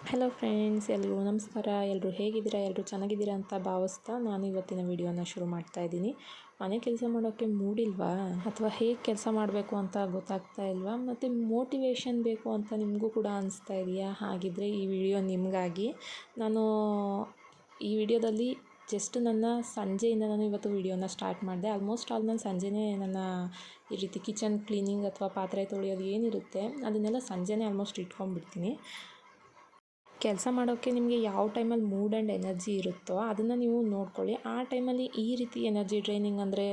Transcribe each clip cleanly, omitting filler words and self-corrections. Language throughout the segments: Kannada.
ಹಲೋ ಫ್ರೆಂಡ್ಸ್, ಎಲ್ರಿಗೂ ನಮಸ್ಕಾರ. ಎಲ್ಲರೂ ಹೇಗಿದ್ದೀರಾ? ಎಲ್ಲರೂ ಚೆನ್ನಾಗಿದ್ದೀರಾ ಅಂತ ಭಾವಿಸ್ತಾ ನಾನು ಇವತ್ತಿನ ವಿಡಿಯೋನ ಶುರು ಮಾಡ್ತಾ ಇದ್ದೀನಿ. ಮನೆ ಕೆಲಸ ಮಾಡೋಕ್ಕೆ ಮೂಡಿಲ್ವಾ, ಅಥವಾ ಹೇಗೆ ಕೆಲಸ ಮಾಡಬೇಕು ಅಂತ ಗೊತ್ತಾಗ್ತಾ ಇಲ್ವಾ, ಮತ್ತು ಮೋಟಿವೇಶನ್ ಬೇಕು ಅಂತ ನಿಮಗೂ ಕೂಡ ಅನಿಸ್ತಾ ಇದೆಯಾ? ಹಾಗಿದ್ದರೆ ಈ ವಿಡಿಯೋ ನಿಮಗಾಗಿ. ನಾನು ಈ ವಿಡಿಯೋದಲ್ಲಿ ಜಸ್ಟ್ ನನ್ನ ಸಂಜೆಯಿಂದ ನಾನು ಇವತ್ತು ವಿಡಿಯೋನ ಸ್ಟಾರ್ಟ್ ಮಾಡಿದೆ. ಆಲ್ಮೋಸ್ಟ್ ಆಲ್ ನಾನು ಸಂಜೆನೇ ನನ್ನ ಈ ರೀತಿ ಕಿಚನ್ ಕ್ಲೀನಿಂಗ್ ಅಥವಾ ಪಾತ್ರೆ ತೊಳೆಯೋದು ಏನಿರುತ್ತೆ ಅದನ್ನೆಲ್ಲ ಸಂಜೆನೇ ಆಲ್ಮೋಸ್ಟ್ ಇಟ್ಕೊಂಡ್ಬಿಡ್ತೀನಿ. ಕೆಲಸ ಮಾಡೋಕ್ಕೆ ನಿಮಗೆ ಯಾವ ಟೈಮಲ್ಲಿ ಮೂಡ್ ಆ್ಯಂಡ್ ಎನರ್ಜಿ ಇರುತ್ತೋ ಅದನ್ನು ನೀವು ನೋಡ್ಕೊಳ್ಳಿ. ಆ ಟೈಮಲ್ಲಿ ಈ ರೀತಿ ಎನರ್ಜಿ ಡ್ರೈನಿಂಗ್ ಅಂದರೆ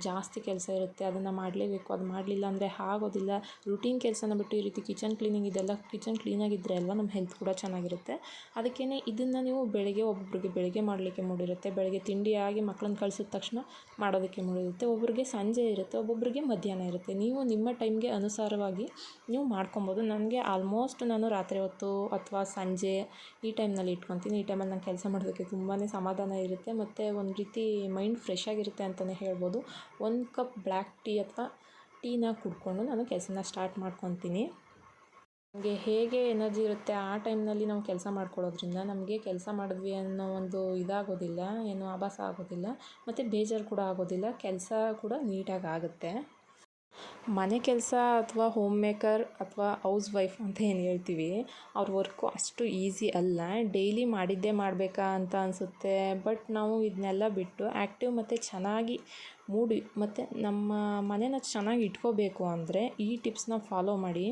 ಜಾಸ್ತಿ ಕೆಲಸ ಇರುತ್ತೆ, ಅದನ್ನು ಮಾಡಲೇಬೇಕು, ಅದು ಮಾಡಲಿಲ್ಲ ಅಂದರೆ ಆಗೋದಿಲ್ಲ. ರುಟೀನ್ ಕೆಲಸನ ಬಿಟ್ಟು ಈ ರೀತಿ ಕಿಚನ್ ಕ್ಲೀನಿಂಗ್ ಇದೆಲ್ಲ ಕಿಚನ್ ಕ್ಲೀನಾಗಿದ್ದರೆ ಅಲ್ವಾ ನಮ್ಮ ಹೆಲ್ತ್ ಕೂಡ ಚೆನ್ನಾಗಿರುತ್ತೆ. ಅದಕ್ಕೇ ಇದನ್ನು ನೀವು ಒಬ್ಬೊಬ್ಬರಿಗೆ ಬೆಳಗ್ಗೆ ಮಾಡಲಿಕ್ಕೆ ಮೂಡಿರುತ್ತೆ, ಬೆಳಗ್ಗೆ ತಿಂಡಿಯಾಗಿ ಮಕ್ಕಳನ್ನ ಕಳಿಸಿದ ತಕ್ಷಣ ಮಾಡೋದಕ್ಕೆ ಮೂಡಿರುತ್ತೆ. ಒಬ್ಬರಿಗೆ ಸಂಜೆ ಇರುತ್ತೆ, ಒಬ್ಬೊಬ್ಬರಿಗೆ ಮಧ್ಯಾಹ್ನ ಇರುತ್ತೆ. ನೀವು ನಿಮ್ಮ ಟೈಮ್ಗೆ ಅನುಸಾರವಾಗಿ ನೀವು ಮಾಡ್ಕೊಬೋದು. ನನಗೆ ಆಲ್ಮೋಸ್ಟ್ ನಾನು ರಾತ್ರಿ ಹೊತ್ತು ಅಥವಾ ಸಂಜೆ ಈ ಟೈಮ್ನಲ್ಲಿ ಇಟ್ಕೊತೀನಿ. ಈ ಟೈಮಲ್ಲಿ ನಾನು ಕೆಲಸ ಮಾಡೋದಕ್ಕೆ ತುಂಬಾ ಸಮಾಧಾನ ಇರುತ್ತೆ, ಮತ್ತು ಒಂದು ರೀತಿ ಮೈಂಡ್ ಫ್ರೆಶ್ ಆಗಿರುತ್ತೆ ಅಂತಲೇ ಹೇಳ್ಬೋದು. 1 ಕಪ್ ಬ್ಲ್ಯಾಕ್ ಟೀ ಅಥವಾ ಟೀನ ಕುಡ್ಕೊಂಡು ನಾನು ಕೆಲಸನ ಸ್ಟಾರ್ಟ್ ಮಾಡ್ಕೊತೀನಿ. ನಮಗೆ ಹೇಗೆ ಎನರ್ಜಿ ಇರುತ್ತೆ ಆ ಟೈಮ್ನಲ್ಲಿ ನಾವು ಕೆಲಸ ಮಾಡ್ಕೊಳ್ಳೋದ್ರಿಂದ ನಮಗೆ ಕೆಲಸ ಮಾಡಿದ್ವಿ ಅನ್ನೋ ಒಂದು ಇದಾಗೋದಿಲ್ಲ, ಏನು ಆಭಾಸ ಆಗೋದಿಲ್ಲ, ಮತ್ತು ಬೇಜಾರು ಕೂಡ ಆಗೋದಿಲ್ಲ. ಕೆಲಸ ಕೂಡ ನೀಟಾಗಿ ಆಗುತ್ತೆ. ಮನೆ ಕೆಲಸ ಅಥವಾ ಹೋಮ್ ಮೇಕರ್ ಅಥವಾ ಹೌಸ್ ವೈಫ್ ಅಂತ ಏನು ಹೇಳ್ತೀವಿ, ಅವ್ರ ವರ್ಕು ಅಷ್ಟು ಈಸಿ ಅಲ್ಲ. ಡೈಲಿ ಮಾಡಿದ್ದೇ ಮಾಡಬೇಕಾ ಅಂತ ಅನಿಸುತ್ತೆ. ಬಟ್ ನಾವು ಇದನ್ನೆಲ್ಲ ಬಿಟ್ಟು ಆ್ಯಕ್ಟಿವ್ ಮತ್ತು ಚೆನ್ನಾಗಿ ಮತ್ತು ನಮ್ಮ ಮನೇನ ಚೆನ್ನಾಗಿ ಇಟ್ಕೋಬೇಕು ಅಂದರೆ ಈ ಟಿಪ್ಸ್ನ ಫಾಲೋ ಮಾಡಿ.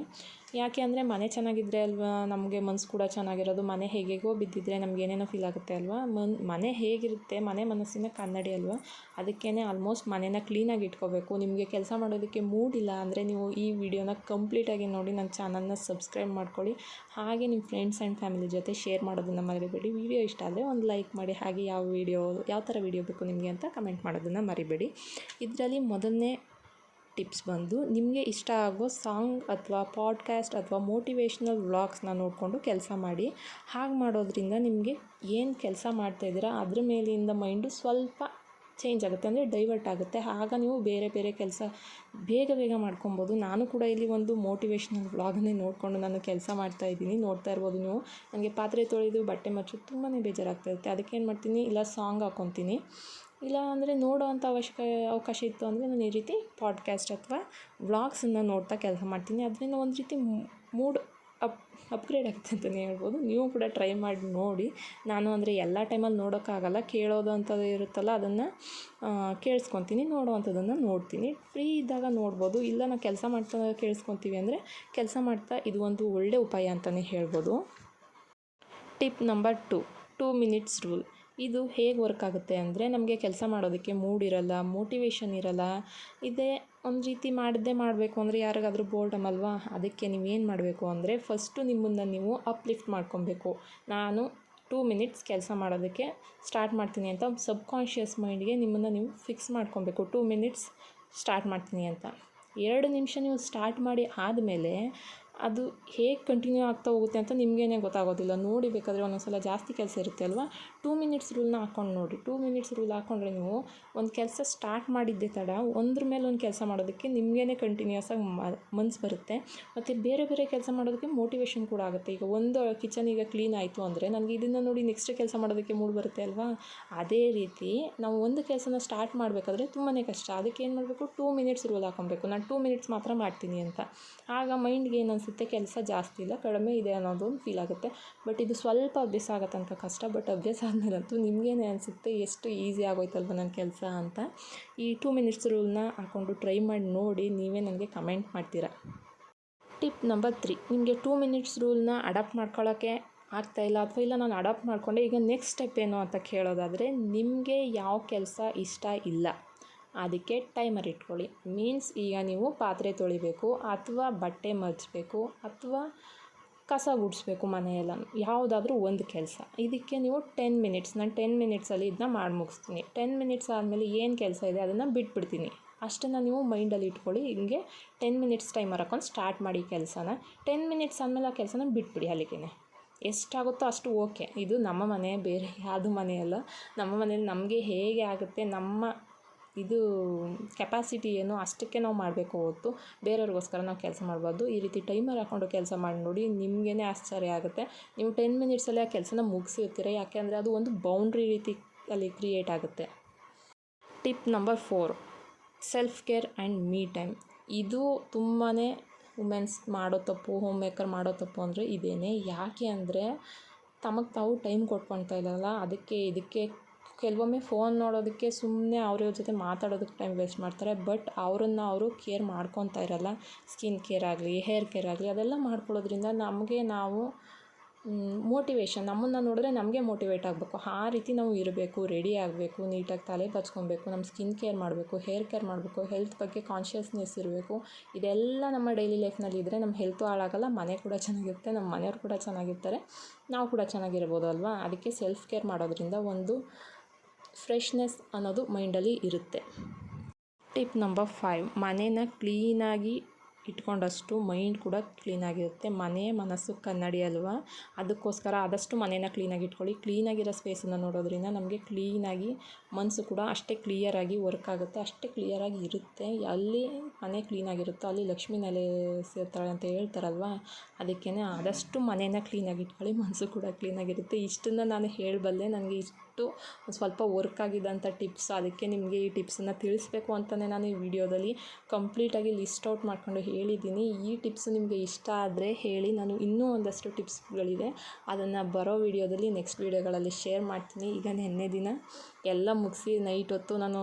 ಯಾಕೆ ಅಂದರೆ ಮನೆ ಚೆನ್ನಾಗಿದ್ದರೆ ಅಲ್ವಾ ನಮಗೆ ಮನಸ್ಸು ಕೂಡ ಚೆನ್ನಾಗಿರೋದು. ಮನೆ ಹೇಗೇಗೋ ಬಿದ್ದಿದ್ರೆ ನಮ್ಗೆ ಏನೇನೋ ಫೀಲ್ ಆಗುತ್ತೆ ಅಲ್ವಾ. ಮನೆ ಹೇಗಿರುತ್ತೆ, ಮನೆ ಮನಸ್ಸಿನ ಕನ್ನಡಿ ಅಲ್ವಾ. ಅದಕ್ಕೇ ಆಲ್ಮೋಸ್ಟ್ ಮನೇನ ಕ್ಲೀನಾಗಿ ಇಟ್ಕೋಬೇಕು. ನಿಮಗೆ ಕೆಲಸ ಮಾಡೋದಕ್ಕೆ ಮೂಡಿಲ್ಲ ಅಂದರೆ ನೀವು ಈ ವಿಡಿಯೋನ ಕಂಪ್ಲೀಟಾಗಿ ನೋಡಿ ನನ್ನ ಚಾನಲ್ನ ಸಬ್ಸ್ಕ್ರೈಬ್ ಮಾಡ್ಕೊಳ್ಳಿ. ಹಾಗೆ ನಿಮ್ಮ ಫ್ರೆಂಡ್ಸ್ ಆ್ಯಂಡ್ ಫ್ಯಾಮಿಲಿ ಜೊತೆ ಶೇರ್ ಮಾಡೋದನ್ನು ಮರಿಬೇಡಿ. ವಿಡಿಯೋ ಇಷ್ಟ ಆದರೆ ಒಂದು ಲೈಕ್ ಮಾಡಿ. ಹಾಗೆ ಯಾವ ಥರ ವಿಡಿಯೋ ಬೇಕು ನಿಮಗೆ ಅಂತ ಕಮೆಂಟ್ ಮಾಡೋದನ್ನು ಮರಿಬೇಡಿ. ಇದರಲ್ಲಿ ಮೊದಲನೇ ಟಿಪ್ಸ್ ಬಂದು ನಿಮಗೆ ಇಷ್ಟ ಆಗೋ ಸಾಂಗ್ ಅಥವಾ ಪಾಡ್ಕ್ಯಾಸ್ಟ್ ಅಥವಾ ಮೋಟಿವೇಶ್ನಲ್ ವ್ಲಾಗ್ಸ್ನ ನೋಡಿಕೊಂಡು ಕೆಲಸ ಮಾಡಿ. ಹಾಗೆ ಮಾಡೋದ್ರಿಂದ ನಿಮಗೆ ಏನು ಕೆಲಸ ಮಾಡ್ತಾಯಿದ್ದೀರಾ ಅದ್ರ ಮೇಲಿಂದ ಮೈಂಡು ಸ್ವಲ್ಪ ಚೇಂಜ್ ಆಗುತ್ತೆ, ಅಂದರೆ ಡೈವರ್ಟ್ ಆಗುತ್ತೆ. ಆಗ ನೀವು ಬೇರೆ ಕೆಲಸ ಬೇಗ ಮಾಡ್ಕೊಬೋದು. ನಾನು ಕೂಡ ಇಲ್ಲಿ ಒಂದು ಮೋಟಿವೇಶ್ನಲ್ ವ್ಲಾಗನ್ನೇ ನೋಡಿಕೊಂಡು ನಾನು ಕೆಲಸ ಮಾಡ್ತಾಯಿದ್ದೀನಿ. ನೋಡ್ತಾ ಇರ್ಬೋದು ನೀವು. ನನಗೆ ಪಾತ್ರೆ ತೊಳೆದು ಬಟ್ಟೆ ಮಚ್ಚೋದು ತುಂಬಾ ಬೇಜಾರಾಗ್ತಾಯಿರುತ್ತೆ. ಅದಕ್ಕೆ ಏನು ಮಾಡ್ತೀನಿ, ಇಲ್ಲ ಸಾಂಗ್ ಹಾಕ್ಕೊತೀನಿ, ಇಲ್ಲ ಅಂದರೆ ನೋಡೋವಂಥ ಅವಕಾಶ ಇತ್ತು ಅಂದರೆ ನಾನು ಈ ರೀತಿ ಪಾಡ್ಕ್ಯಾಸ್ಟ್ ಅಥವಾ ವ್ಲಾಗ್ಸನ್ನು ನೋಡ್ತಾ ಕೆಲಸ ಮಾಡ್ತೀನಿ. ಅದರಿಂದ ಒಂದು ರೀತಿ ಮೂಡ್ ಅಪ್ಗ್ರೇಡ್ ಆಗುತ್ತೆ ಅಂತಲೇ ಹೇಳ್ಬೋದು. ನೀವು ಕೂಡ ಟ್ರೈ ಮಾಡಿ ನೋಡಿ. ನಾನು ಅಂದರೆ ಎಲ್ಲ ಟೈಮಲ್ಲಿ ನೋಡೋಕ್ಕಾಗಲ್ಲ, ಕೇಳೋದು ಅಂಥದ್ದು ಇರುತ್ತಲ್ಲ ಅದನ್ನು ಕೇಳಿಸ್ಕೊತೀನಿ, ನೋಡೋವಂಥದ್ದನ್ನು ನೋಡ್ತೀನಿ. ಫ್ರೀ ಇದ್ದಾಗ ನೋಡ್ಬೋದು. ಇಲ್ಲ ನಾವು ಕೆಲಸ ಮಾಡ್ತಾ ಕೇಳಿಸ್ಕೊತೀವಿ ಅಂದರೆ ಕೆಲಸ ಮಾಡ್ತಾ ಇದು ಒಂದು ಒಳ್ಳೆಯ ಉಪಾಯ ಅಂತಲೇ ಹೇಳ್ಬೋದು. Tip number 2 minutes rule. ಇದು ಹೇಗೆ ವರ್ಕ್ ಆಗುತ್ತೆ ಅಂದರೆ, ನಮಗೆ ಕೆಲಸ ಮಾಡೋದಕ್ಕೆ ಮೂಡ್ ಇರಲ್ಲ, ಮೋಟಿವೇಶನ್ ಇರಲ್ಲ, ಇದೇ ಒಂದು ರೀತಿ ಮಾಡಿದ್ದೇ ಮಾಡಬೇಕು ಅಂದರೆ ಯಾರಿಗಾದರೂ ಬೋರ್ಡಮ್ ಅಲ್ವಾ. ಅದಕ್ಕೆ ನೀವೇನು ಮಾಡಬೇಕು ಅಂದರೆ ಫಸ್ಟು ನಿಮ್ಮನ್ನು ನೀವು ಅಪ್ಲಿಫ್ಟ್ ಮಾಡ್ಕೊಬೇಕು. ನಾನು 2 ಮಿನಿಟ್ಸ್ ಕೆಲಸ ಮಾಡೋದಕ್ಕೆ ಸ್ಟಾರ್ಟ್ ಮಾಡ್ತೀನಿ ಅಂತ ಸಬ್ಕಾನ್ಷಿಯಸ್ ಮೈಂಡ್ಗೆ ನಿಮ್ಮನ್ನು ನೀವು ಫಿಕ್ಸ್ ಮಾಡ್ಕೊಬೇಕು. 2 ಮಿನಿಟ್ಸ್ ಸ್ಟಾರ್ಟ್ ಮಾಡ್ತೀನಿ ಅಂತ. 2 ನಿಮಿಷ ನೀವು ಸ್ಟಾರ್ಟ್ ಮಾಡಿ ಆದಮೇಲೆ ಅದು ಹೇಗೆ ಕಂಟಿನ್ಯೂ ಆಗ್ತಾ ಹೋಗುತ್ತೆ ಅಂತ ನಿಮಗೇನೆ ಗೊತ್ತಾಗೋದಿಲ್ಲ. ನೋಡಿ ಬೇಕಾದರೆ ಒಂದೊಂದ್ಸಲ ಜಾಸ್ತಿ ಕೆಲಸ ಇರುತ್ತೆ ಅಲ್ವಾ. 2 ಮಿನಿಟ್ಸ್ ರೂಲ್ನ ಹಾಕ್ಕೊಂಡು ನೋಡಿ. 2 ಮಿನಿಟ್ಸ್ ರೂಲ್ ಹಾಕ್ಕೊಂಡ್ರೆ ನೀವು ಒಂದು ಕೆಲಸ ಸ್ಟಾರ್ಟ್ ಮಾಡಿದ್ದೇ ತಡ ಒಂದ್ರ ಮೇಲೆ ಒಂದು ಕೆಲಸ ಮಾಡೋದಕ್ಕೆ ನಿಮಗೇನೆ ಕಂಟಿನ್ಯೂಸ್ ಆಗಿ ಮನಸ್ಸು ಬರುತ್ತೆ. ಮತ್ತು ಬೇರೆ ಕೆಲಸ ಮಾಡೋದಕ್ಕೆ ಮೋಟಿವೇಶನ್ ಕೂಡ ಆಗುತ್ತೆ. ಈಗ ಒಂದು ಕಿಚನ್ ಈಗ ಕ್ಲೀನ್ ಆಯಿತು ಅಂದರೆ ನನಗೆ ಇದನ್ನು ನೋಡಿ ನೆಕ್ಸ್ಟ್ ಕೆಲಸ ಮಾಡೋದಕ್ಕೆ ಮೂಡ್ ಬರುತ್ತೆ ಅಲ್ವಾ. ಅದೇ ರೀತಿ ನಾವು ಒಂದು ಕೆಲಸನ ಸ್ಟಾರ್ಟ್ ಮಾಡಬೇಕಾದ್ರೆ ತುಂಬಾ ಕಷ್ಟ. ಅದಕ್ಕೆ ಏನು ಮಾಡಬೇಕು, 2 ಮಿನಿಟ್ಸ್ ರೂಲ್ ಹಾಕ್ಕೊಬೇಕು. ನಾನು 2 ಮಿನಿಟ್ಸ್ ಮಾತ್ರ ಮಾಡ್ತೀನಿ ಅಂತ. ಆಗ ಮೈಂಡ್ಗೆ ಏನು ಅನಿಸುತ್ತೆ, ಕೆಲಸ ಜಾಸ್ತಿ ಇಲ್ಲ, ಕಡಿಮೆ ಇದೆ ಅನ್ನೋದು ಒಂದು ಫೀಲ್ ಆಗುತ್ತೆ. ಬಟ್ ಇದು ಸ್ವಲ್ಪ ಅಭ್ಯಾಸ ಆಗೋ ತನಕ ಕಷ್ಟ. ಬಟ್ ಅಭ್ಯಾಸ ಆದಮೇಲಂತೂ ನಿಮಗೇನೆ ಅನಿಸುತ್ತೆ ಎಷ್ಟು ಈಸಿ ಆಗೋಯ್ತಲ್ವ ನನ್ನ ಕೆಲಸ ಅಂತ. ಈ 2 ಮಿನಿಟ್ಸ್ ರೂಲ್ನ ಹಾಕ್ಕೊಂಡು ಟ್ರೈ ಮಾಡಿ ನೋಡಿ, ನೀವೇ ನನಗೆ ಕಮೆಂಟ್ ಮಾಡ್ತೀರಾ. Tip number 3. ನಿಮಗೆ 2 ಮಿನಿಟ್ಸ್ ರೂಲ್ನ ಅಡಾಪ್ಟ್ ಮಾಡ್ಕೊಳ್ಳೋಕ್ಕೆ ಆಗ್ತಾಯಿಲ್ಲ, ಅಥವಾ ಇಲ್ಲ ನಾನು ಅಡಾಪ್ಟ್ ಮಾಡಿಕೊಂಡೆ, ಈಗ ನೆಕ್ಸ್ಟ್ ಸ್ಟೆಪ್ ಏನು ಅಂತ ಕೇಳೋದಾದರೆ, ನಿಮಗೆ ಯಾವ ಕೆಲಸ ಇಷ್ಟ ಇಲ್ಲ ಅದಕ್ಕೆ ಟೈಮರ್ ಇಟ್ಕೊಳ್ಳಿ. ಮೀನ್ಸ್ ಈಗ ನೀವು ಪಾತ್ರೆ ತೊಳಿಬೇಕು, ಅಥವಾ ಬಟ್ಟೆ ಮಡಚಬೇಕು, ಅಥವಾ ಕಸ ಗುಡಿಸ್ಬೇಕು, ಮನೆಯೆಲ್ಲ ಯಾವುದಾದ್ರೂ ಒಂದು ಕೆಲಸ. ಇದಕ್ಕೆ ನೀವು 10 ಮಿನಿಟ್ಸ್, ನಾನು 10 ಮಿನಿಟ್ಸಲ್ಲಿ ಇದನ್ನ ಮಾಡಿ ಮುಗಿಸ್ತೀನಿ. 10 ಮಿನಿಟ್ಸ್ ಆದಮೇಲೆ ಏನು ಕೆಲಸ ಇದೆ ಅದನ್ನು ಬಿಟ್ಬಿಡ್ತೀನಿ. ಅಷ್ಟನ್ನು ನೀವು ಮೈಂಡಲ್ಲಿ ಇಟ್ಕೊಳ್ಳಿ. ಹಿಂಗೆ 10 ಮಿನಿಟ್ಸ್ ಟೈಮರ್ ಹಾಕೊಂಡು ಸ್ಟಾರ್ಟ್ ಮಾಡಿ ಕೆಲಸನ. 10 ಮಿನಿಟ್ಸ್ ಆದಮೇಲೆ ಆ ಕೆಲಸನ ಬಿಟ್ಬಿಡಿ. ಅಲ್ಲಿಗೆ ಎಷ್ಟಾಗುತ್ತೋ ಅಷ್ಟು ಓಕೆ. ಇದು ನಮ್ಮ ಮನೆ, ಬೇರೆ ಯಾವುದು ಮನೆ ಅಲ್ಲ. ನಮ್ಮ ಮನೇಲಿ ನಮಗೆ ಹೇಗೆ ಆಗುತ್ತೆ, ನಮ್ಮ ಇದು ಕೆಪಾಸಿಟಿ ಏನು ಅಷ್ಟಕ್ಕೆ ನಾವು ಮಾಡಬೇಕು ಹೊರತು ಬೇರೆಯವ್ರಿಗೋಸ್ಕರ ನಾವು ಕೆಲಸ ಮಾಡಬಾರ್ದು. ಈ ರೀತಿ ಟೈಮರ್ ಹಾಕ್ಕೊಂಡು ಕೆಲಸ ಮಾಡಿ ನೋಡಿ, ನಿಮಗೇ ಆಶ್ಚರ್ಯ ಆಗುತ್ತೆ. ನೀವು 10 ಮಿನಿಟ್ಸಲ್ಲೇ ಆ ಕೆಲಸನ ಮುಗಿಸಿರ್ತೀರ, ಯಾಕೆಂದರೆ ಅದು ಒಂದು ಬೌಂಡ್ರಿ ರೀತಿ ಅಲ್ಲಿ ಕ್ರಿಯೇಟ್ ಆಗುತ್ತೆ. Tip number 4, self care and me time. ಇದು ತುಂಬಾ ವುಮೆನ್ಸ್ ಮಾಡೋ ತಪ್ಪು, ಹೋಮ್ ಮೇಕರ್ ಮಾಡೋ ತಪ್ಪು ಅಂದರೆ ಇದೇನೆ. ಯಾಕೆ ಅಂದರೆ ತಮಗೆ ತಾವು ಟೈಮ್ ಕೊಟ್ಕೊಳ್ತಾ ಇಲ್ಲಲ್ಲ, ಇದಕ್ಕೆ ಕೆಲವೊಮ್ಮೆ ಫೋನ್ ನೋಡೋದಕ್ಕೆ ಸುಮ್ಮನೆ ಅವ್ರ ಜೊತೆ ಮಾತಾಡೋದಕ್ಕೆ ಟೈಮ್ ವೇಸ್ಟ್ ಮಾಡ್ತಾರೆ. ಬಟ್ ಅವರನ್ನು ಅವರು ಕೇರ್ ಮಾಡ್ಕೊತಾ ಇರಲ್ಲ. ಸ್ಕಿನ್ ಕೇರ್ ಆಗಲಿ, ಹೇರ್ ಕೇರ್ ಆಗಲಿ, ಅದೆಲ್ಲ ಮಾಡ್ಕೊಳ್ಳೋದ್ರಿಂದ ನಮಗೆ ನಾವು ಮೋಟಿವೇಶನ್, ನಮ್ಮನ್ನು ನೋಡಿದ್ರೆ ನಮಗೆ ಮೋಟಿವೇಟ್ ಆಗಬೇಕು. ಆ ರೀತಿ ನಾವು ಇರಬೇಕು, ರೆಡಿ ಆಗಬೇಕು, ನೀಟಾಗಿ ತಲೆ ಬಚ್ಕೊಬೇಕು, ನಮ್ಮ ಸ್ಕಿನ್ ಕೇರ್ ಮಾಡಬೇಕು, ಹೇರ್ ಕೇರ್ ಮಾಡಬೇಕು, ಹೆಲ್ತ್ ಬಗ್ಗೆ ಕಾನ್ಷಿಯಸ್ನೆಸ್ ಇರಬೇಕು. ಇದೆಲ್ಲ ನಮ್ಮ ಡೈಲಿ ಲೈಫ್ನಲ್ಲಿ ಇದ್ದರೆ ನಮ್ಮ ಹೆಲ್ತು ಹಾಳಾಗಲ್ಲ, ಮನೆ ಕೂಡ ಚೆನ್ನಾಗಿರುತ್ತೆ, ನಮ್ಮ ಮನೆಯವ್ರು ಕೂಡ ಚೆನ್ನಾಗಿರ್ತಾರೆ, ನಾವು ಕೂಡ ಚೆನ್ನಾಗಿರ್ಬೋದು ಅಲ್ವಾ. ಅದಕ್ಕೆ ಸೆಲ್ಫ್ ಕೇರ್ ಮಾಡೋದ್ರಿಂದ ಒಂದು ಫ್ರೆಶ್ನೆಸ್ ಅನ್ನೋದು ಮೈಂಡಲ್ಲಿ ಇರುತ್ತೆ. ಟಿಪ್ ನಂಬರ್ 5, ಮನೇನ ಕ್ಲೀನಾಗಿ ಇಟ್ಕೊಂಡಷ್ಟು ಮೈಂಡ್ ಕೂಡ ಕ್ಲೀನಾಗಿರುತ್ತೆ. ಮನೆ ಮನಸ್ಸು ಕನ್ನಡಿ ಅಲ್ವಾ, ಅದಕ್ಕೋಸ್ಕರ ಆದಷ್ಟು ಮನೇನ ಕ್ಲೀನಾಗಿ ಇಟ್ಕೊಳ್ಳಿ. ಕ್ಲೀನಾಗಿರೋ ಸ್ಪೇಸನ್ನು ನೋಡೋದ್ರಿಂದ ನಮಗೆ ಕ್ಲೀನಾಗಿ ಮನಸ್ಸು ಕೂಡ ಅಷ್ಟೇ ಕ್ಲಿಯರಾಗಿ ವರ್ಕ್ ಆಗುತ್ತೆ, ಅಷ್ಟೇ ಕ್ಲಿಯರಾಗಿ ಇರುತ್ತೆ. ಅಲ್ಲಿ ಮನೆ ಕ್ಲೀನಾಗಿರುತ್ತೋ ಅಲ್ಲಿ ಲಕ್ಷ್ಮೀ ನೆಲೆಸಿರ್ತಾಳೆ ಅಂತ ಹೇಳ್ತಾರಲ್ವ, ಅದಕ್ಕೇ ಆದಷ್ಟು ಮನೇನ ಕ್ಲೀನಾಗಿ ಇಟ್ಕೊಳ್ಳಿ, ಮನಸ್ಸು ಕೂಡ ಕ್ಲೀನಾಗಿರುತ್ತೆ. ಇಷ್ಟನ್ನು ನಾನು ಹೇಳಬಲ್ಲೆ, ನನಗೆ ಇಷ್ಟು ಸ್ವಲ್ಪ ವರ್ಕ್ ಆಗಿದ್ದಂಥ ಟಿಪ್ಸ್. ಅದಕ್ಕೆ ನಿಮಗೆ ಈ ಟಿಪ್ಸನ್ನು ತಿಳಿಸ್ಬೇಕು ಅಂತಲೇ ನಾನು ಈ ವಿಡಿಯೋದಲ್ಲಿ ಕಂಪ್ಲೀಟಾಗಿ ಲಿಸ್ಟ್ ಔಟ್ ಮಾಡ್ಕೊಂಡು ಹೇಳಿದ್ದೀನಿ. ಈ ಟಿಪ್ಸ್ ನಿಮಗೆ ಇಷ್ಟ ಆದರೆ ಹೇಳಿ, ನಾನು ಇನ್ನೂ ಒಂದಷ್ಟು ಟಿಪ್ಸ್ಗಳಿದೆ, ಅದನ್ನು ಬರೋ ವಿಡಿಯೋದಲ್ಲಿ ನೆಕ್ಸ್ಟ್ ವಿಡಿಯೋಗಳಲ್ಲಿ ಶೇರ್ ಮಾಡ್ತೀನಿ. ಈಗ ನಿನ್ನೆ ದಿನ ಎಲ್ಲ ಮುಗಿಸಿ ನೈಟ್ ಹೊತ್ತು ನಾನು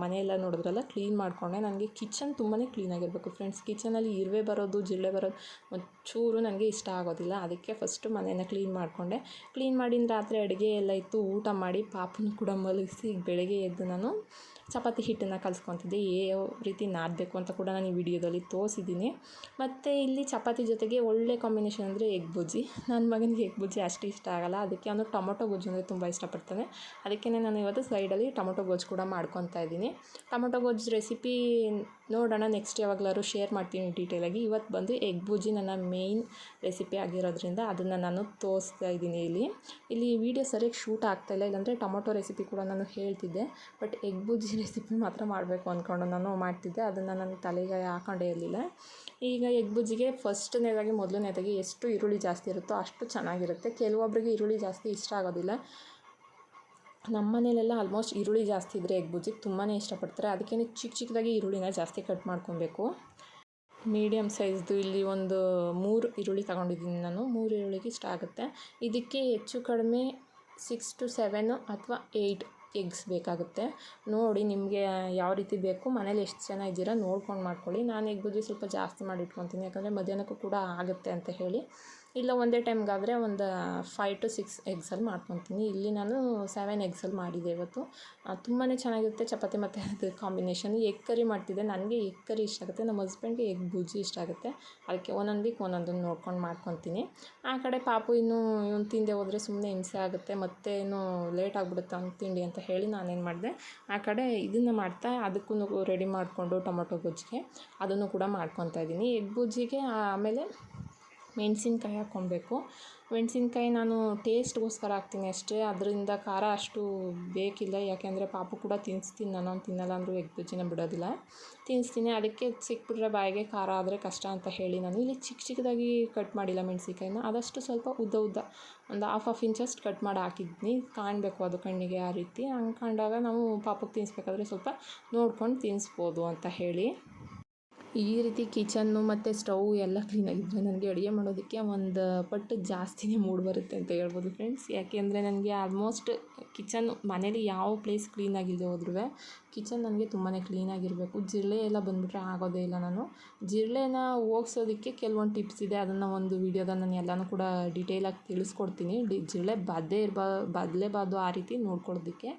ಮನೆಯೆಲ್ಲ ನೋಡಿದ್ರಲ್ಲ ಕ್ಲೀನ್ ಮಾಡಿಕೊಂಡೆ. ನನಗೆ ಕಿಚನ್ ತುಂಬಾ ಕ್ಲೀನಾಗಿರಬೇಕು ಫ್ರೆಂಡ್ಸ್. ಕಿಚನಲ್ಲಿ ಇರುವೆ ಬರೋದು, ಜಿರಳೆ ಬರೋದು ಒಂಚೂರು ನನಗೆ ಇಷ್ಟ ಆಗೋದಿಲ್ಲ. ಅದಕ್ಕೆ ಫಸ್ಟು ಮನೆಯನ್ನು ಕ್ಲೀನ್ ಮಾಡಿಕೊಂಡೆ. ಕ್ಲೀನ್ ಮಾಡಿದ ರಾತ್ರಿ ಅಡುಗೆ ಎಲ್ಲ ಇತ್ತು, ಊಟ ಮಾಡಿ ಪಾಪನ ಕೂಡ ಮಲಗಿಸಿ ಬೆಳಗ್ಗೆ ಎದ್ದು ನಾನು ಚಪಾತಿ ಹಿಟ್ಟನ್ನು ಕಲಿಸ್ಕೊತಿದ್ದೆ. ಯಾವ ರೀತಿ ನಾದಬೇಕು ಅಂತ ಕೂಡ ನಾನು ಈ ವಿಡಿಯೋದಲ್ಲಿ ತೋರಿಸಿದ್ದೀನಿ. ಮತ್ತು ಇಲ್ಲಿ ಚಪಾತಿ ಜೊತೆಗೆ ಒಳ್ಳೆ ಕಾಂಬಿನೇಷನ್ ಅಂದರೆ ಎಗ್ ಬುಜ್ಜಿ. ನನ್ನ ಮಗನಿಗೆ ಎಗ್ ಬುಜ್ಜಿ ಅಷ್ಟು ಇಷ್ಟ ಆಗೋಲ್ಲ, ಅದಕ್ಕೆ ಅವನು ಟೊಮೊಟೊ ಗೊಜ್ಜು ಅಂದರೆ ತುಂಬ ಇಷ್ಟಪಡ್ತಾನೆ. ಅದಕ್ಕೆ ನಾನು ಇವತ್ತು ಸೈಡಲ್ಲಿ ಟೊಮೊಟೊ ಗೊಜ್ಜು ಕೂಡ ಮಾಡ್ಕೊತಾ ಇದ್ದೀನಿ. ಟೊಮೊಟೊ ಗೊಜ್ಜು ರೆಸಿಪಿ ನೋಡೋಣ, ನೆಕ್ಸ್ಟ್ ಯಾವಾಗಲಾದ್ರು ಶೇರ್ ಮಾಡ್ತೀನಿ ಡೀಟೇಲಾಗಿ. ಇವತ್ತು ಬಂದು ಎಗ್ ಬುಜ್ಜಿ ನನ್ನ ಮೇಯ್ನ್ ರೆಸಿಪಿ ಆಗಿರೋದ್ರಿಂದ ಅದನ್ನು ನಾನು ತೋರಿಸ್ತಾ ಇದ್ದೀನಿ. ಇಲ್ಲಿ ವಿಡಿಯೋ ಸರಿಯಾಗಿ ಶೂಟ್ ಆಗ್ತಾಯಿಲ್ಲ, ಇಲ್ಲಾಂದರೆ ಟೊಮೊಟೊ ರೆಸಿಪಿ ಕೂಡ ನಾನು ಹೇಳ್ತಿದ್ದೆ. ಬಟ್ ಎಗ್ ಬುಜ್ಜಿ ರೆಸಿಪಿ ಮಾತ್ರ ಮಾಡಬೇಕು ಅಂದ್ಕೊಂಡು ನಾನು ಮಾಡ್ತಿದ್ದೆ, ಅದನ್ನು ನನ್ನ ತಲೆಗೆ ಹಾಕೊಂಡೇ ಇರಲಿಲ್ಲ. ಈಗ ಎಗ್ ಬುಜ್ಜಿಗೆ ಫಸ್ಟ್ನೇದಾಗಿ ಮೊದಲನೇದಾಗಿ ಎಷ್ಟು ಈರುಳ್ಳಿ ಜಾಸ್ತಿ ಇರುತ್ತೋ ಅಷ್ಟು ಚೆನ್ನಾಗಿರುತ್ತೆ. ಕೆಲವೊಬ್ಬರಿಗೆ ಈರುಳ್ಳಿ ಜಾಸ್ತಿ ಇಷ್ಟ ಆಗೋದಿಲ್ಲ. ನಮ್ಮ ಮನೇಲೆಲ್ಲ ಆಲ್ಮೋಸ್ಟ್ ಈರುಳ್ಳಿ ಜಾಸ್ತಿ ಇದ್ದರೆ ಎಗ್ ಬುಜ್ಜಿಗೆ ತುಂಬಾ ಇಷ್ಟಪಡ್ತಾರೆ. ಅದಕ್ಕೆ ಚಿಕ್ಕದಾಗಿ ಈರುಳ್ಳಿನ ಜಾಸ್ತಿ ಕಟ್ ಮಾಡ್ಕೊಬೇಕು. ಮೀಡಿಯಮ್ ಸೈಜ್ದು ಇಲ್ಲಿ ಒಂದು 3 ಈರುಳ್ಳಿ ತೊಗೊಂಡಿದ್ದೀನಿ ನಾನು. 3 ಈರುಳ್ಳಿಗೆ ಇಷ್ಟ ಆಗುತ್ತೆ. ಇದಕ್ಕೆ ಹೆಚ್ಚು ಕಡಿಮೆ 6 to 7 ಅಥವಾ 8 ಎಗ್ಸ್ ಬೇಕಾಗುತ್ತೆ. ನೋಡಿ ನಿಮಗೆ ಯಾವ ರೀತಿ ಬೇಕು, ಮನೇಲಿ ಎಷ್ಟು ಜನ ಇದ್ದೀರಾ ನೋಡ್ಕೊಂಡು ಮಾಡ್ಕೊಳ್ಳಿ. ನಾನು ಎಗ್ ಬುಜ್ಜಿ ಸ್ವಲ್ಪ ಜಾಸ್ತಿ ಮಾಡಿ ಇಟ್ಕೊತೀನಿ, ಯಾಕಂದರೆ ಮಧ್ಯಾಹ್ನಕ್ಕೂ ಕೂಡ ಆಗುತ್ತೆ ಅಂತ ಹೇಳಿ. ಇಲ್ಲ ಒಂದೇ ಟೈಮ್ಗಾದರೆ ಒಂದು 5 to 6 ಎಗ್ಸಲ್ಲಿ ಮಾಡ್ಕೊತೀನಿ. ಇಲ್ಲಿ ನಾನು 7 ಎಗ್ಸಲ್ಲಿ ಮಾಡಿದ್ದೆ ಇವತ್ತು. ತುಂಬಾ ಚೆನ್ನಾಗಿರುತ್ತೆ ಚಪಾತಿ ಮತ್ತು ಅದು ಕಾಂಬಿನೇಷನ್. ಎಗ್ ಕರಿ ಮಾಡ್ತಿದ್ದೆ, ನನಗೆ ಎಗ್ ಕರಿ ಇಷ್ಟ ಆಗುತ್ತೆ, ನಮ್ಮ ಹಸ್ಬೆಂಡ್ಗೆ ಎಗ್ ಬುಜ್ಜಿ ಇಷ್ಟ ಆಗುತ್ತೆ. ಅದಕ್ಕೆ ಒಂದೊಂದು ವೀಕ್ ಒಂದೊಂದನ್ನು ನೋಡ್ಕೊಂಡು ಮಾಡ್ಕೊತೀನಿ. ಆ ಕಡೆ ಪಾಪು ಇನ್ನೂ ಇವನು ತಿಂದೆ ಹೋದರೆ ಸುಮ್ಮನೆ ಹಿಂಸೆ ಆಗುತ್ತೆ, ಮತ್ತು ಇನ್ನೂ ಲೇಟ್ ಆಗಿಬಿಡುತ್ತೆ ಅವ್ನು ತಿಂಡಿ ಅಂತ ಹೇಳಿ ನಾನೇನು ಮಾಡಿದೆ, ಆ ಕಡೆ ಇದನ್ನು ಮಾಡ್ತಾ ಅದಕ್ಕೂ ರೆಡಿ ಮಾಡಿಕೊಂಡು ಟೊಮೊಟೊ ಗೊಜ್ಜಿಗೆ ಅದನ್ನು ಕೂಡ ಮಾಡ್ಕೊತಾ ಇದ್ದೀನಿ. ಎಗ್ ಬುಜ್ಜಿಗೆ ಆಮೇಲೆ ಮೆಣಸಿನ್ಕಾಯಿ ಹಾಕ್ಕೊಬೇಕು. ಮೆಣಸಿನ್ಕಾಯಿ ನಾನು ಟೇಸ್ಟ್ಗೋಸ್ಕರ ಹಾಕ್ತೀನಿ ಅಷ್ಟೇ, ಅದರಿಂದ ಖಾರ ಅಷ್ಟು ಬೇಕಿಲ್ಲ. ಯಾಕೆಂದರೆ ಪಾಪು ಕೂಡ ತಿನ್ನಿಸ್ತೀನಿ ನಾನು, ಅವ್ನು ತಿನ್ನಲ್ಲ ಅಂದರೂ ಎಗ್ ಬುಜ್ಜಿನ ಬಿಡೋದಿಲ್ಲ, ತಿನ್ನಿಸ್ತೀನಿ. ಅದಕ್ಕೆ ಸಿಕ್ಬಿಟ್ರೆ ಬಾಯಿಗೆ ಖಾರ ಆದರೆ ಕಷ್ಟ ಅಂತ ಹೇಳಿ ನಾನು ಇಲ್ಲಿ ಚಿಕ್ಕದಾಗಿ ಕಟ್ ಮಾಡಿಲ್ಲ ಮೆಣಸಿನ್ಕಾಯಿನ, ಆದಷ್ಟು ಸ್ವಲ್ಪ ಉದ್ದ ಒಂದು ಹಾಫ್ ಇಂಚಷ್ಟು ಕಟ್ ಮಾಡಿ ಹಾಕಿದ್ದೀನಿ. ಕಾಣಬೇಕು ಅದು ಕಣ್ಣಿಗೆ, ಆ ರೀತಿ ಹಂಗೆ ಕಂಡಾಗ ನಾವು ಪಾಪಕ್ಕೆ ತಿನ್ನಿಸ್ಬೇಕಾದ್ರೆ ಸ್ವಲ್ಪ ನೋಡ್ಕೊಂಡು ತಿನ್ನಿಸ್ಬೋದು ಅಂತ ಹೇಳಿ. ಈ ರೀತಿ ಕಿಚನ್ನು ಮತ್ತು ಸ್ಟವ್ ಎಲ್ಲ ಕ್ಲೀನಾಗಿದ್ದರೆ ನನಗೆ ಅಡುಗೆ ಮಾಡೋದಕ್ಕೆ ಒಂದು ಪಟ್ಟು ಜಾಸ್ತಿನೇ ಮೂಡ್ ಬರುತ್ತೆ ಅಂತ ಹೇಳ್ಬೋದು ಫ್ರೆಂಡ್ಸ್. ಯಾಕೆಂದರೆ ನನಗೆ ಆಲ್ಮೋಸ್ಟ್ ಕಿಚನ್ ಮನೇಲಿ ಯಾವ ಪ್ಲೇಸ್ ಕ್ಲೀನಾಗಿಲ್ಲದೆ ಹೋದ್ರೂ ಕಿಚನ್ ನನಗೆ ತುಂಬಾ ಕ್ಲೀನಾಗಿರಬೇಕು. ಜಿರಳೆ ಎಲ್ಲ ಬಂದುಬಿಟ್ರೆ ಆಗೋದೇ ಇಲ್ಲ. ನಾನು ಜಿರಳೆನ ಹೋಗ್ಸೋದಕ್ಕೆ ಕೆಲವೊಂದು ಟಿಪ್ಸ್ ಇದೆ, ಅದನ್ನು ಒಂದು ವೀಡಿಯೋದಲ್ಲಿ ನಾನು ಎಲ್ಲನೂ ಕೂಡ ಡೀಟೇಲಾಗಿ ತಿಳಿಸ್ಕೊಡ್ತೀನಿ. ಜಿರಳೆ ಬದಲೇಬಾರ್ದು ಆ ರೀತಿ ನೋಡ್ಕೊಳ್ಳೋದಕ್ಕೆ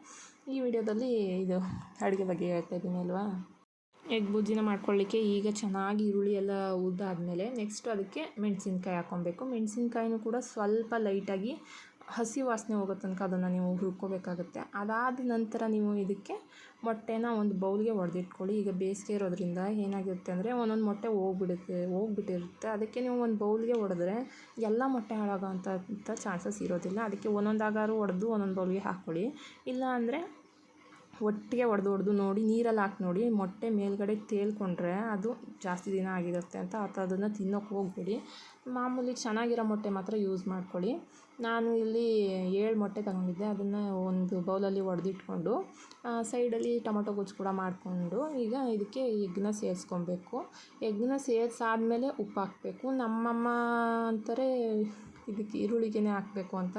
ಈ ವಿಡಿಯೋದಲ್ಲಿ ಇದು ಅಡುಗೆ ಬಗ್ಗೆ ಹೇಳ್ತಾ ಇದ್ದೀನಿ ಅಲ್ವಾ. ಎಗ್ ಬುಜ್ಜಿನ ಮಾಡ್ಕೊಳ್ಳಿಕ್ಕೆ ಈಗ ಚೆನ್ನಾಗಿ ಈರುಳ್ಳಿ ಎಲ್ಲ ಉದ್ದಾದಮೇಲೆ ನೆಕ್ಸ್ಟು ಅದಕ್ಕೆ ಮೆಣಸಿನ್ಕಾಯಿ ಹಾಕ್ಕೊಬೇಕು. ಮೆಣಸಿನ್ಕಾಯಿನೂ ಕೂಡ ಸ್ವಲ್ಪ ಲೈಟಾಗಿ ಹಸಿ ವಾಸನೆ ಹೋಗೋ ತನಕ ಅದನ್ನು ನೀವು ಹುರ್ಕೋಬೇಕಾಗುತ್ತೆ. ಅದಾದ ನಂತರ ನೀವು ಇದಕ್ಕೆ ಮೊಟ್ಟೆನ ಒಂದು ಬೌಲ್ಗೆ ಒಡೆದಿಟ್ಕೊಳ್ಳಿ. ಈಗ ಬೇಸಿಗೆ ಇರೋದ್ರಿಂದ ಏನಾಗಿರುತ್ತೆ ಅಂದರೆ ಒಂದೊಂದು ಮೊಟ್ಟೆ ಹೋಗ್ಬಿಟ್ಟಿರುತ್ತೆ. ಅದಕ್ಕೆ ನೀವು ಒಂದು ಬೌಲ್ಗೆ ಒಡೆದ್ರೆ ಎಲ್ಲ ಮೊಟ್ಟೆ ಹಾಳಾಗೋ ಅಂಥ ಚಾನ್ಸಸ್ ಇರೋದಿಲ್ಲ. ಅದಕ್ಕೆ ಒಂದೊಂದಾಗಾರು ಒಡೆದು ಒಂದೊಂದು ಬೌಲ್ಗೆ ಹಾಕ್ಕೊಳ್ಳಿ. ಇಲ್ಲ ಅಂದರೆ ಒಟ್ಟಿಗೆ ಹೊಡೆದು ನೋಡಿ ನೀರಲ್ಲಿ ಹಾಕಿ ನೋಡಿ ಮೊಟ್ಟೆ ಮೇಲ್ಗಡೆ ತೇಲ್ಕೊಂಡ್ರೆ ಅದು ಜಾಸ್ತಿ ದಿನ ಆಗಿರುತ್ತೆ ಅಂತ ಆ ಥರದನ್ನು ತಿನ್ನೋಕೆ ಹೋಗ್ಬೇಡಿ. ಮಾಮೂಲಿ ಚೆನ್ನಾಗಿರೋ ಮೊಟ್ಟೆ ಮಾತ್ರ ಯೂಸ್ ಮಾಡ್ಕೊಳ್ಳಿ. ನಾನು ಇಲ್ಲಿ 7 ಮೊಟ್ಟೆ ತಗೊಂಡಿದ್ದೆ. ಅದನ್ನು ಒಂದು ಬೌಲಲ್ಲಿ ಒಡೆದಿಟ್ಕೊಂಡು ಸೈಡಲ್ಲಿ ಟೊಮೊಟೊ ಗೊಜ್ಜು ಕೂಡ ಮಾಡಿಕೊಂಡು ಈಗ ಇದಕ್ಕೆ ಎಗ್ಗನ್ನ ಸೇರಿಸ್ಕೊಬೇಕು. ಎಗ್ಗನ್ನ ಸೇರಿಸಾದ್ಮೇಲೆ ಉಪ್ಪು ಹಾಕಬೇಕು. ನಮ್ಮಮ್ಮ ಅಂತಾರೆ ಇದಕ್ಕೆ ಈರುಳ್ಳಿಗೆ ಹಾಕಬೇಕು ಅಂತ.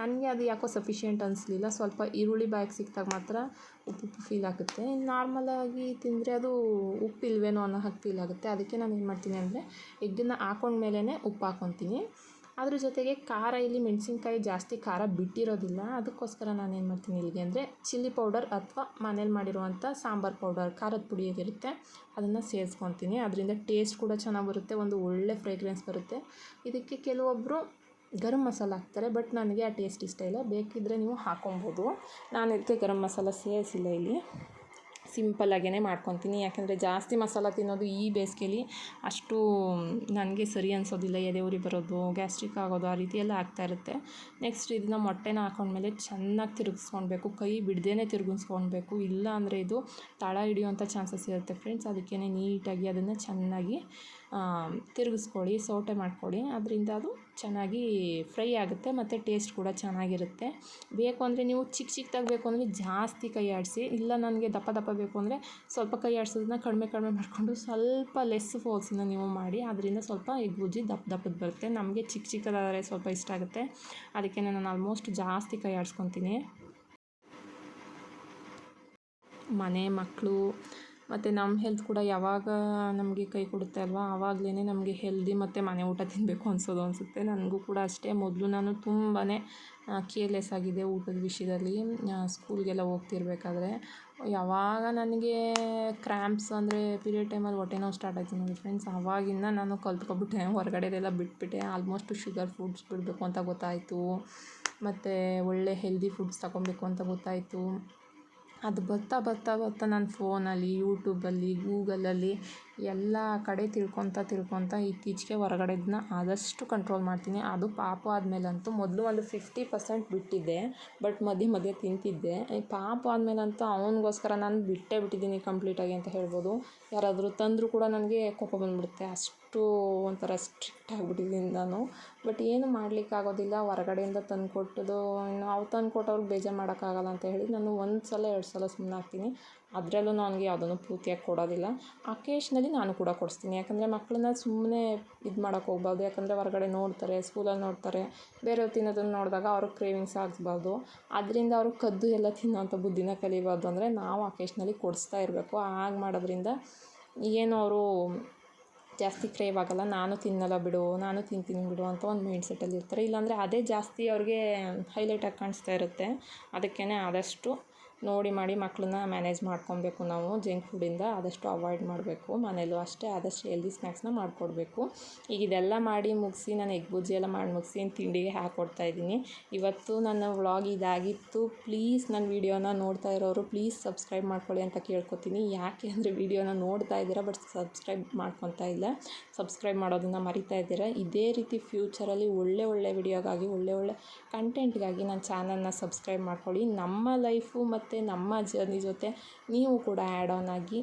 ನನಗೆ ಅದು ಯಾಕೋ ಸಫಿಷಿಯೆಂಟ್ ಅನಿಸ್ಲಿಲ್ಲ. ಸ್ವಲ್ಪ ಈರುಳ್ಳಿ ಬಾಯಿಗೆ ಸಿಕ್ಕಿದಾಗ ಮಾತ್ರ ಉಪ್ಪು ಫೀಲ್ ಆಗುತ್ತೆ. ನಾರ್ಮಲಾಗಿ ತಿಂದರೆ ಅದು ಉಪ್ಪಿಲ್ವೇನೋ ಅನ್ನೋ ಹಾಗೆ ಫೀಲ್ ಆಗುತ್ತೆ. ಅದಕ್ಕೆ ನಾನು ಏನು ಮಾಡ್ತೀನಿ ಅಂದರೆ ಎಗ್ಗನ್ನ ಹಾಕೊಂಡ್ಮೇಲೇ ಉಪ್ಪು ಹಾಕ್ಕೊತೀನಿ. ಅದ್ರ ಜೊತೆಗೆ ಖಾರ ಇಲ್ಲಿ ಮೆಣಸಿನ್ಕಾಯಿ ಜಾಸ್ತಿ ಖಾರ ಬಿಟ್ಟಿರೋದಿಲ್ಲ. ಅದಕ್ಕೋಸ್ಕರ ನಾನು ಏನು ಮಾಡ್ತೀನಿ ಇಲ್ಲಿಗೆ ಅಂದರೆ ಚಿಲ್ಲಿ ಪೌಡರ್ ಅಥವಾ ಮನೇಲಿ ಮಾಡಿರುವಂಥ ಸಾಂಬಾರು ಪೌಡರ್ ಖಾರದ ಪುಡಿ ಏನಿರುತ್ತೆ ಅದನ್ನು ಸೇರಿಸ್ಕೊತೀನಿ. ಅದರಿಂದ ಟೇಸ್ಟ್ ಕೂಡ ಚೆನ್ನಾಗಿ ಬರುತ್ತೆ, ಒಂದು ಒಳ್ಳೆ ಫ್ರೇಗ್ರೆನ್ಸ್ ಬರುತ್ತೆ. ಇದಕ್ಕೆ ಕೆಲವೊಬ್ಬರು ಗರಂ ಮಸಾಲ ಹಾಕ್ತಾರೆ, ಬಟ್ ನನಗೆ ಆ ಟೇಸ್ಟ್ ಇಷ್ಟ ಇಲ್ಲ. ಬೇಕಿದ್ದರೆ ನೀವು ಹಾಕ್ಕೊಬೋದು. ನಾನು ಇದಕ್ಕೆ ಗರಂ ಮಸಾಲ ಸೇರಿಸಿಲ್ಲ. ಇಲ್ಲಿ ಸಿಂಪಲ್ಲಾಗೇ ಮಾಡ್ಕೊತೀನಿ. ಯಾಕೆಂದರೆ ಜಾಸ್ತಿ ಮಸಾಲ ತಿನ್ನೋದು ಈ ಬೇಸಿಗೆಲಿ ಅಷ್ಟು ನನಗೆ ಸರಿ ಅನಿಸೋದಿಲ್ಲ. ಎದೆ ಉರಿ ಬರೋದು, ಗ್ಯಾಸ್ಟ್ರಿಕ್ ಆಗೋದು ಆ ರೀತಿ ಎಲ್ಲ ಆಗ್ತಾಯಿರುತ್ತೆ. ನೆಕ್ಸ್ಟ್ ಇದನ್ನ ಮೊಟ್ಟೆನ ಹಾಕೊಂಡ್ಮೇಲೆ ಚೆನ್ನಾಗಿ ತಿರುಗಿಸ್ಕೊಳ್ಬೇಕು. ಕೈ ಬಿಡದೇ ತಿರುಗಿಸ್ಕೊಳ್ಬೇಕು. ಇಲ್ಲ ಅಂದರೆ ಇದು ತಳ ಹಿಡಿಯುವಂಥ ಚಾನ್ಸಸ್ ಇರುತ್ತೆ ಫ್ರೆಂಡ್ಸ್. ಅದಕ್ಕೇ ನೀಟಾಗಿ ಅದನ್ನು ಚೆನ್ನಾಗಿ ತಿರುಗಿಸ್ಕೊಳ್ಳಿ, ಸೌಟೆ ಮಾಡ್ಕೊಳ್ಳಿ. ಅದರಿಂದ ಅದು ಚೆನ್ನಾಗಿ ಫ್ರೈ ಆಗುತ್ತೆ ಮತ್ತು ಟೇಸ್ಟ್ ಕೂಡ ಚೆನ್ನಾಗಿರುತ್ತೆ. ಬೇಕು ಅಂದರೆ ನೀವು ಚಿಕ್ಕದಾಗಿ ಬೇಕು ಅಂದರೆ ಜಾಸ್ತಿ ಕೈ ಆಡಿಸಿ, ಇಲ್ಲ ನನಗೆ ದಪ್ಪ ಬೇಕು ಅಂದರೆ ಸ್ವಲ್ಪ ಕೈ ಆಡಿಸೋದನ್ನ ಕಡಿಮೆ ಮಾಡಿಕೊಂಡು ಸ್ವಲ್ಪ ಲೆಸ್ ಫೋರ್ಸಿಂದ ನೀವು ಮಾಡಿ. ಅದರಿಂದ ಸ್ವಲ್ಪ ಎಗ್ ಬುಜ್ಜಿ ದಪ್ಪದು ಬರುತ್ತೆ. ನಮಗೆ ಚಿಕ್ಕದಾದರೆ ಸ್ವಲ್ಪ ಇಷ್ಟ ಆಗುತ್ತೆ. ಅದಕ್ಕೆ ನಾನು ಆಲ್ಮೋಸ್ಟ್ ಜಾಸ್ತಿ ಕೈ ಆಡಿಸ್ಕೊತೀನಿ. ಮನೆ ಮಕ್ಕಳು ಮತ್ತು ನಮ್ಮ ಹೆಲ್ತ್ ಕೂಡ ಯಾವಾಗ ನಮಗೆ ಕೈ ಕೊಡುತ್ತೆ ಅಲ್ವಾ, ಆವಾಗಲೇ ನಮಗೆ ಹೆಲ್ದಿ ಮತ್ತು ಮನೆ ಊಟ ತಿನ್ನಬೇಕು ಅನಿಸುತ್ತೆ. ನನಗೂ ಕೂಡ ಅಷ್ಟೇ. ಮೊದಲು ನಾನು ತುಂಬಾ ಕೇರ್ಲೆಸ್ ಆಗಿದೆ ಊಟದ ವಿಷಯದಲ್ಲಿ. ಸ್ಕೂಲ್ಗೆಲ್ಲ ಹೋಗ್ತಿರ್ಬೇಕಾದ್ರೆ ಯಾವಾಗ ನನಗೆ ಕ್ರ್ಯಾಂಪ್ಸ್ ಅಂದರೆ ಪೀರಿಯಡ್ ಟೈಮಲ್ಲಿ ಹೊಟ್ಟೆ ನೋವು ಸ್ಟಾರ್ಟ್ ಆಯಿತು ನೋಡಿ ಫ್ರೆಂಡ್ಸ್, ಆವಾಗಿಂದ ನಾನು ಕಲ್ತ್ಕೊಬಿಟ್ಟೆ. ಹೊರಗಡೆದೆಲ್ಲ ಬಿಟ್ಬಿಟ್ಟೆ. ಆಲ್ಮೋಸ್ಟ್ ಶುಗರ್ ಫುಡ್ಸ್ ಬಿಡಬೇಕು ಅಂತ ಗೊತ್ತಾಯಿತು. ಮತ್ತು ಒಳ್ಳೆ ಹೆಲ್ದಿ ಫುಡ್ಸ್ ತಗೊಬೇಕು ಅಂತ ಗೊತ್ತಾಯಿತು. ಅದು ಬರ್ತಾ ನಾನು ಫೋನಲ್ಲಿ, ಯೂಟ್ಯೂಬಲ್ಲಿ, ಗೂಗಲಲ್ಲಿ ಎಲ್ಲ ಕಡೆ ತಿಳ್ಕೊತಾ ಇತ್ತೀಚೆಗೆ ಹೊರಗಡೆದನ್ನ ಆದಷ್ಟು ಕಂಟ್ರೋಲ್ ಮಾಡ್ತೀನಿ. ಅದು ಪಾಪು ಆದಮೇಲಂತೂ ಮೊದಲು ಒಂದು 50% ಬಿಟ್ಟಿದ್ದೆ, ಬಟ್ ಮಧ್ಯೆ ತಿಂತಿದ್ದೆ. ಪಾಪು ಆದಮೇಲಂತೂ ಅವನಿಗೋಸ್ಕರ ನಾನು ಬಿಟ್ಟಿದ್ದೀನಿ ಕಂಪ್ಲೀಟಾಗಿ ಅಂತ ಹೇಳ್ಬೋದು. ಯಾರಾದರೂ ತಂದರೂ ಕೂಡ ನನಗೆ ಕೋಪ ಬಂದುಬಿಡುತ್ತೆ. ಅಷ್ಟು ಒಂಥರ ಸ್ಟ್ರಿಕ್ಟ್ ಆಗಿಬಿಟ್ಟಿದ್ದೀನಿ ನಾನು. ಬಟ್ ಏನು ಮಾಡಲಿಕ್ಕಾಗೋದಿಲ್ಲ. ಹೊರಗಡೆಯಿಂದ ತಂದುಕೊಟ್ಟದು ನಾವು ತಂದುಕೊಟ್ಟವ್ರಿಗೆ ಬೇಜಾರು ಮಾಡೋಕ್ಕಾಗಲ್ಲ ಅಂತ ಹೇಳಿ ನಾನು 1 ಸಲ 2 ಸಲ ಸುಮ್ಮನೆ ಆಗ್ತೀನಿ. ಅದರಲ್ಲೂ ನನಗೆ ಯಾವುದನ್ನು ಪೂರ್ತಿಯಾಗಿ ಕೊಡೋದಿಲ್ಲ. ಅಕೇಶ್ನಲಿ ನಾನು ಕೂಡ ಕೊಡಿಸ್ತೀನಿ. ಯಾಕಂದರೆ ಮಕ್ಕಳನ್ನ ಸುಮ್ಮನೆ ಇದು ಮಾಡೋಕ್ಕೆ ಹೋಗ್ಬಾರ್ದು. ಯಾಕಂದರೆ ಹೊರಗಡೆ ನೋಡ್ತಾರೆ, ಸ್ಕೂಲಲ್ಲಿ ನೋಡ್ತಾರೆ, ಬೇರೆಯವ್ರು ತಿನ್ನೋದನ್ನು ನೋಡಿದಾಗ ಅವ್ರಿಗೆ ಕ್ರೇವಿಂಗ್ಸ್ ಆಗಿಸ್ಬಾರ್ದು. ಅದರಿಂದ ಅವರು ಕದ್ದು ಎಲ್ಲ ತಿನ್ನೋವಂಥ ಬುದ್ಧಿನ ಕಲಿಬಾರ್ದು ಅಂದರೆ ನಾವು ಅಕೇಶ್ನಲಿ ಕೊಡಿಸ್ತಾ ಇರಬೇಕು. ಹಾಗೆ ಮಾಡೋದ್ರಿಂದ ಏನು ಅವರು ಜಾಸ್ತಿ ಕ್ರೇವ್ ಆಗೋಲ್ಲ. ನಾನು ತಿನ್ನಲ್ಲ ಬಿಡು, ನಾನು ತಿಂತೀನಿ ಬಿಡು ಅಂತ ಒಂದು ಮೈಂಡ್ ಸೆಟ್ಟಲ್ಲಿ ಇರ್ತಾರೆ. ಇಲ್ಲಾಂದರೆ ಅದೇ ಜಾಸ್ತಿ ಅವ್ರಿಗೆ ಹೈಲೈಟಾಗಿ ಕಾಣಿಸ್ತಾ ಇರುತ್ತೆ. ಅದಕ್ಕೇ ಆದಷ್ಟು ನೋಡಿ ಮಾಡಿ ಮಕ್ಕಳನ್ನ ಮ್ಯಾನೇಜ್ ಮಾಡ್ಕೊಬೇಕು. ನಾವು ಜಂಕ್ ಫುಡ್ಡಿಂದ ಆದಷ್ಟು ಅವಾಯ್ಡ್ ಮಾಡಬೇಕು. ಮನೇಲೂ ಅಷ್ಟೇ ಆದಷ್ಟು ಹೆಲ್ದಿ ಸ್ನ್ಯಾಕ್ಸ್ನ ಮಾಡಿಕೊಡ್ಬೇಕು. ಈಗ ಇದೆಲ್ಲ ಮಾಡಿ ಮುಗಿಸಿ ನಾನು ಎಗ್ ಬುಜ್ಜಿ ಎಲ್ಲ ಮಾಡಿ ಮುಗಿಸಿ ತಿಂಡಿಗೆ ಹಾಕ್ಕೊಡ್ತಾಯಿದ್ದೀನಿ. ಇವತ್ತು ನನ್ನ ವ್ಲಾಗ್ ಇದಾಗಿತ್ತು. ಪ್ಲೀಸ್ ನನ್ನ ವೀಡಿಯೋನ ನೋಡ್ತಾ ಇರೋರು ಪ್ಲೀಸ್ ಸಬ್ಸ್ಕ್ರೈಬ್ ಮಾಡ್ಕೊಳ್ಳಿ ಅಂತ ಕೇಳ್ಕೊತೀನಿ. ಯಾಕೆ ಅಂದರೆ ವೀಡಿಯೋನ ನೋಡ್ತಾ ಇದ್ದೀರಾ ಬಟ್ ಸಬ್ಸ್ಕ್ರೈಬ್ ಮಾಡ್ಕೊತಾ ಇಲ್ಲ. ಸಬ್ಸ್ಕ್ರೈಬ್ ಮಾಡೋದನ್ನು ಮರಿತಾ ಇದ್ದೀರಾ. ಇದೇ ರೀತಿ ಫ್ಯೂಚರಲ್ಲಿ ಒಳ್ಳೆ ವಿಡಿಯೋಗಾಗಿ ಒಳ್ಳೆ ಕಂಟೆಂಟ್ಗಾಗಿ ನನ್ನ ಚಾನಲ್ನ ಸಬ್ಸ್ಕ್ರೈಬ್ ಮಾಡ್ಕೊಳ್ಳಿ. ನಮ್ಮ ಲೈಫು ಮತ್ತು ನಮ್ಮ ಜರ್ನಿ ಜೊತೆ ನೀವು ಕೂಡ ಆ್ಯಡ್ ಆನ್ ಆಗಿ.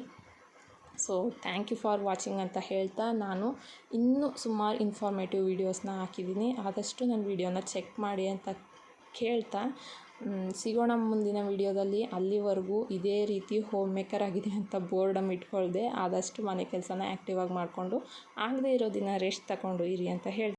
So thank you for watching ಅಂತ ಹೇಳ್ತಾ ನಾನು ಇನ್ನೂ ಸುಮಾರು ಇನ್ಫಾರ್ಮೇಟಿವ್ ವೀಡಿಯೋಸ್ನ ಹಾಕಿದ್ದೀನಿ. ಆದಷ್ಟು ನನ್ನ ವೀಡಿಯೋನ ಚೆಕ್ ಮಾಡಿ ಅಂತ ಕೇಳ್ತಾ ಸಿಗೋಣ ಮುಂದಿನ ವೀಡಿಯೋದಲ್ಲಿ. ಅಲ್ಲಿವರೆಗೂ ಇದೇ ರೀತಿ ಹೋಮ್ ಮೇಕರ್ ಆಗಿದೆ ಅಂತ ಬೋರ್ಡನ್ನು ಇಟ್ಕೊಳ್ದೆ ಆದಷ್ಟು ಮನೆ ಕೆಲಸನ ಆ್ಯಕ್ಟಿವ್ ಆಗಿ ಮಾಡಿಕೊಂಡು ಆಗದೇ ಇರೋ ದಿನ ರೆಸ್ಟ್ ತಗೊಂಡು ಇರಿ ಅಂತ ಹೇಳ್ತೀನಿ.